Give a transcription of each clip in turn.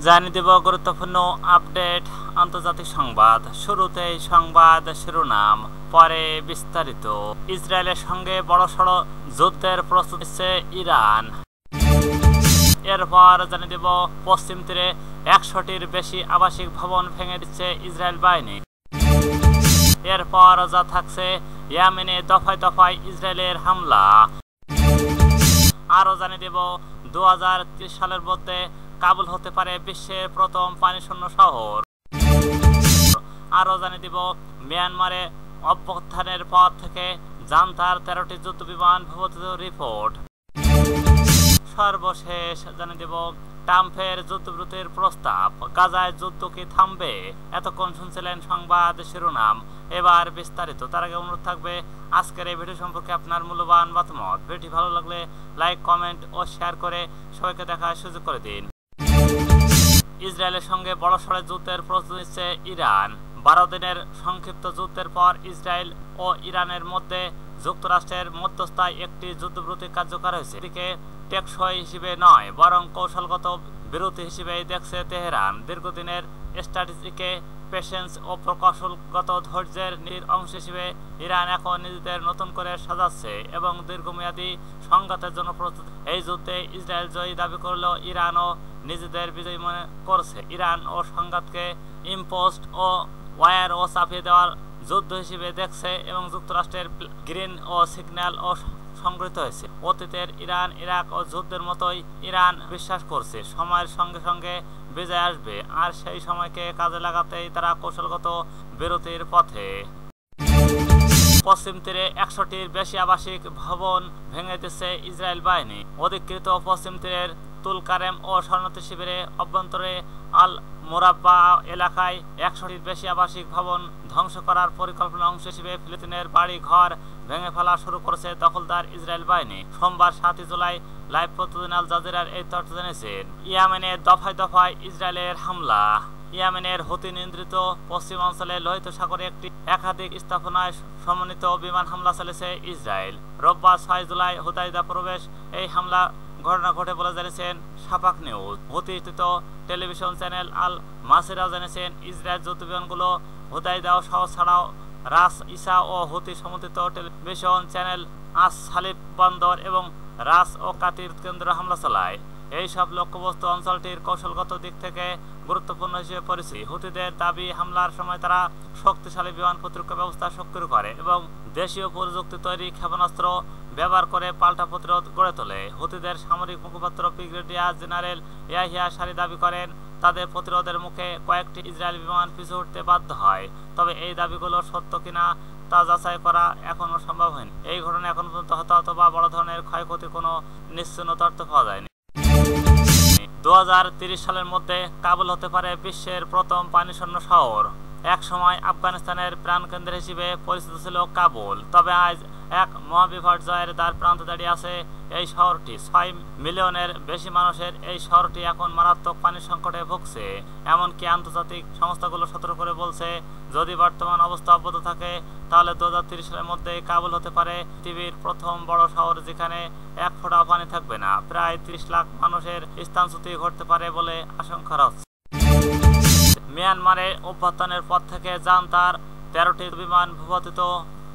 জানিয়ে দেব গুরুত্বপূর্ণ আপডেট আন্তর্জাতিক সংবাদ। শুরুতেই সংবাদ শিরোনাম, পরে বিস্তারিত। ইসরায়েলের সঙ্গে বড়সড় যুদ্ধের প্রস্তুতি নিচ্ছে ইরান। এরপর জানিয়ে দেব পশ্চিম তীরে 100টির বেশি আবাসিক ভবন ভেঙে দিচ্ছে ইসরায়েল বাহিনী। এরপর যা থাকছে ইয়েমেনে দফায় দফায় ইসরায়েলের হামলা। আরও জানিয়ে দেব 2030 সালের মধ্যে কাবুল হতে পারে বিশ্বের প্রথম পানিশূন্য শহর। আরও জানিয়ে দিব মিয়ানমারে অভ্যুত্থানের পর থেকে জান্তার 13টি যুদ্ধবিমান ভূপাতিত রিপোর্ট। সর্বশেষ জানিয়ে দেব ট্রাম্পের যুদ্ধবিরতির প্রস্তাব, গাজায় যুদ্ধ কি থামবে? এতক্ষণ শুনছিলেন সংবাদ শিরোনাম, এবার বিস্তারিত। তার আগে অনুরোধ থাকবে আজকের এই ভিডিও সম্পর্কে আপনার মূল্যবান মতামত। ভিডিওটি ভালো লাগলে লাইক, কমেন্ট ও শেয়ার করে সবাইকে দেখার সুযোগ করে দিন। ইসরায়েলের সঙ্গে বড়সড় যুদ্ধের প্রস্তুতি নিচ্ছে ইরান। 12 দিনের সংক্ষিপ্ত যুদ্ধের পর ইসরায়েল ও ইরানের মধ্যে যুক্তরাষ্ট্রের মধ্যস্থায় একটি যুদ্ধবিরতি কার্যকর হয়েছে। এদিকে টেকসই হিসেবে নয়, বরং কৌশলগত বিরতি হিসেবেই দেখছে তেহরান। দীর্ঘদিনের স্ট্র্যাটেজিকে পেশেন্স ও প্রকৌশলগত ধৈর্যের অংশ হিসেবে ইরান এখন নিজেদের নতুন করে সাজাচ্ছে এবং দীর্ঘমেয়াদী সংঘাতের জন্য প্রস্তুত। এই যুদ্ধে ইসরায়েল জয়ী দাবি করলেও ইরানও নিজেদের বিজয়ী মনে করছে। ইরান ও সংঘাতকে ইম্পোজড ও ওয়ার ও চাপিয়ে দেওয়ার যুদ্ধ হিসেবে দেখছে এবং যুক্তরাষ্ট্রের গ্রিন ও সিগন্যাল ও সংগৃহীত হয়েছে। অতীতের ইরান ইরাক ও যুদ্ধের মতোই ইরান বিশ্বাস করছে সময়ের সঙ্গে সঙ্গে বিজয় আসবে, আর সেই সময়কে কাজে লাগাতেই তারা কৌশলগত বিরতির পথে। পশ্চিম তীরে 100টির বেশি আবাসিক ভবন ভেঙে দিচ্ছে ইসরায়েল বাহিনী। অধিকৃত পশ্চিম তীরের তুলকারেম ও শরণার্থী শিবিরে অভ্যন্তরে আল মোরাব্বা এলাকায় 100টির বেশি আবাসিক ভবন ধ্বংস করার পরিকল্পনা অংশ হিসেবে ফিলিস্তিনের বাড়ি ঘর ভেঙে ফেলা শুরু করেছে দখলদার ইসরায়েল বাহিনী। সোমবার 7 জুলাই লাইভ প্রতিদিন আল জাজিরার এই তথ্য জানিয়েছেন। ইয়েমেনে দফায় দফায় ইসরায়েলের হামলা। ইয়েমেনের হুতি নিয়ন্ত্রিত পশ্চিম অঞ্চলে লোহিত সাগরে একটি একাধিক স্থাপনায় সমন্বিত বিমান হামলা চালিয়েছে ইসরায়েল। রোববার 6 জুলাই হুদাইদা প্রবেশ এই হামলা ঘটনা ঘটে বলে জানিয়েছেন সাফাক নিউজ। হুতিস্থিত টেলিভিশন চ্যানেল আল মাসিরাও জানিয়েছেন ইসরায়েল যুদ্ধবিমানগুলো হুদাইদা শহর ছাড়াও রাস ইসা ও হুতি সমর্থিত টেলিভিশন চ্যানেল আস সালিব বন্দর এবং রাস ও কাতির কেন্দ্র হামলা চালায়। এই সব লক্ষ্যবস্তু অঞ্চলটির কৌশলগত দিক থেকে গুরুত্বপূর্ণ হিসেবে পরিচিত। হুতিদের দাবি হামলার সময় তারা শক্তিশালী বিমান প্রতিরক্ষা ব্যবস্থা সক্রিয় করে এবং দেশীয় প্রযুক্তি তৈরি ক্ষেপণাস্ত্র ব্যবহার করে পাল্টা প্রতিরোধ গড়ে তোলে। হুতিদের সামরিক মুখপাত্র ব্রিগেডিয়ার জেনারেল ইয়াহিয়া সারি দাবি করেন তাদের প্রতিরোধের মুখে কয়েকটি ইসরায়েলি বিমান পিছু উঠতে বাধ্য হয়, তবে এই দাবিগুলো সত্য কিনা তা যাচাই করা এখনও সম্ভব হয়নি। এই ঘটনায় এখন পর্যন্ত হতাহত বা বড় ধরনের ক্ষয়ক্ষতির কোনো নিশ্চিত তথ্য পাওয়া যায়নি। 2030 সালের মধ্যে কাবুল হতে পারে বিশ্বের প্রথম পানিশূন্য শহর। এক সময় আফগানিস্তানের প্রাণকেন্দ্র হিসেবে পরিচিত ছিল কাবুল, তবে আজ এক মহাবিপর্যয়ের দ্বার প্রান্তে দাঁড়িয়ে আছে এই শহরটি। 6 মিলিয়নের বেশি মানুষের এই শহরটি এখন মারাত্মক পানির সংকটে ভুগছে। এমনকি আন্তর্জাতিক সংস্থাগুলো সতর্ক করে বলছে যদি বর্তমান অবস্থা অব্যাহত থাকে তাহলে 2030 সালের মধ্যে কাবুল হতে পারে পৃথিবীর প্রথম বড় শহর যেখানে এক ফোঁটা পানি থাকবে না। প্রায় 30 লাখ মানুষের স্থানচ্যুতি ঘটতে পারে বলে আশঙ্কা করা হচ্ছে। মিয়ানমারে অভ্যুত্থানের পর থেকে জান্তার 13টি বিমান ভূপাতিত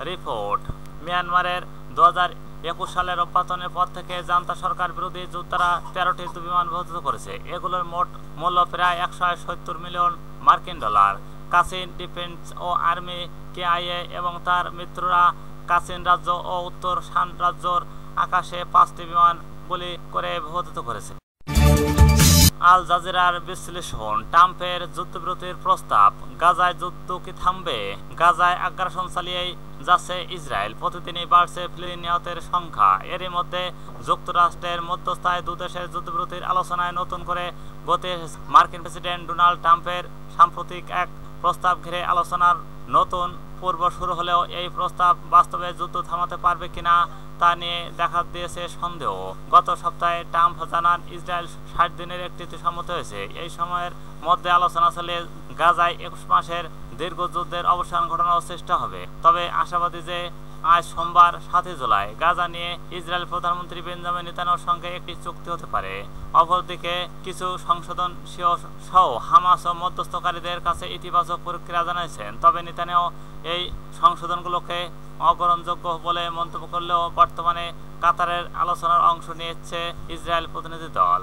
রিপোর্ট। মিয়ানমারের 2021 সালের অভ্যুত্থানের পর থেকে জান্তা সরকার বিরোধী যোদ্ধারা 13টি বিমান ভূপাতিত করেছে। এগুলোর মোট মূল্য প্রায় 170 মিলিয়ন মার্কিন ডলার। কাচিন ডিফেন্স ও আর্মি কেআইএ এবং তার মিত্ররা কাচিন রাজ্য ও উত্তর শান রাজ্যর আকাশে 5টি বিমান গুলি করে ভূপাতিত করেছে। আল জাজিরার বিশ্লেষণ, ট্রাম্পের যুদ্ধবিরতির প্রস্তাব, গাজায় যুদ্ধ কি থামবে? গাজায় আগ্রাসন চালিয়েই যাচ্ছে ইসরায়েল। প্রতিদিনই বাড়ছে ফিলিস্তিনি নিহতের সংখ্যা। এরই মধ্যে যুক্তরাষ্ট্রের মধ্যস্থায় দুদেশের যুদ্ধবিরতির আলোচনায় নতুন করে গতি এসেছে। মার্কিন প্রেসিডেন্ট ডোনাল্ড ট্রাম্পের সাম্প্রতিক এক প্রস্তাব ঘিরে আলোচনার নতুন পর্ব শুরু হলেও এই প্রস্তাব বাস্তবে যুদ্ধ থামাতে পারবে কিনা তা নিয়ে দেখা দিয়েছে সন্দেহ। গত সপ্তাহে ট্রাম্প জানান ইসরায়েল 60 দিনের একটিতে সম্মত হয়েছে। এই সময়ের মধ্যে আলোচনা চালিয়ে গাজায় 21 মাসের দীর্ঘ যুদ্ধের অবসান ঘটানোর চেষ্টা হবে। তবে আশাবাদী যে আজ সোমবার 7 জুলাই গাজা নিয়ে ইসরায়েল প্রধানমন্ত্রী বেঞ্জামিন নেতানিয়াহুর সঙ্গে একটি চুক্তি হতে পারে। অপরদিকে কিছু সংশোধন সহ হামাস ও মধ্যস্থকারীদের কাছে ইতিবাচক প্রতিক্রিয়া জানিয়েছেন। তবে নেতানিয়াহু এই সংশোধনগুলোকে অগ্রহণযোগ্য বলে মন্তব্য করলেও বর্তমানে কাতারের আলোচনার অংশ নিয়েছে ইসরায়েল প্রতিনিধি দল।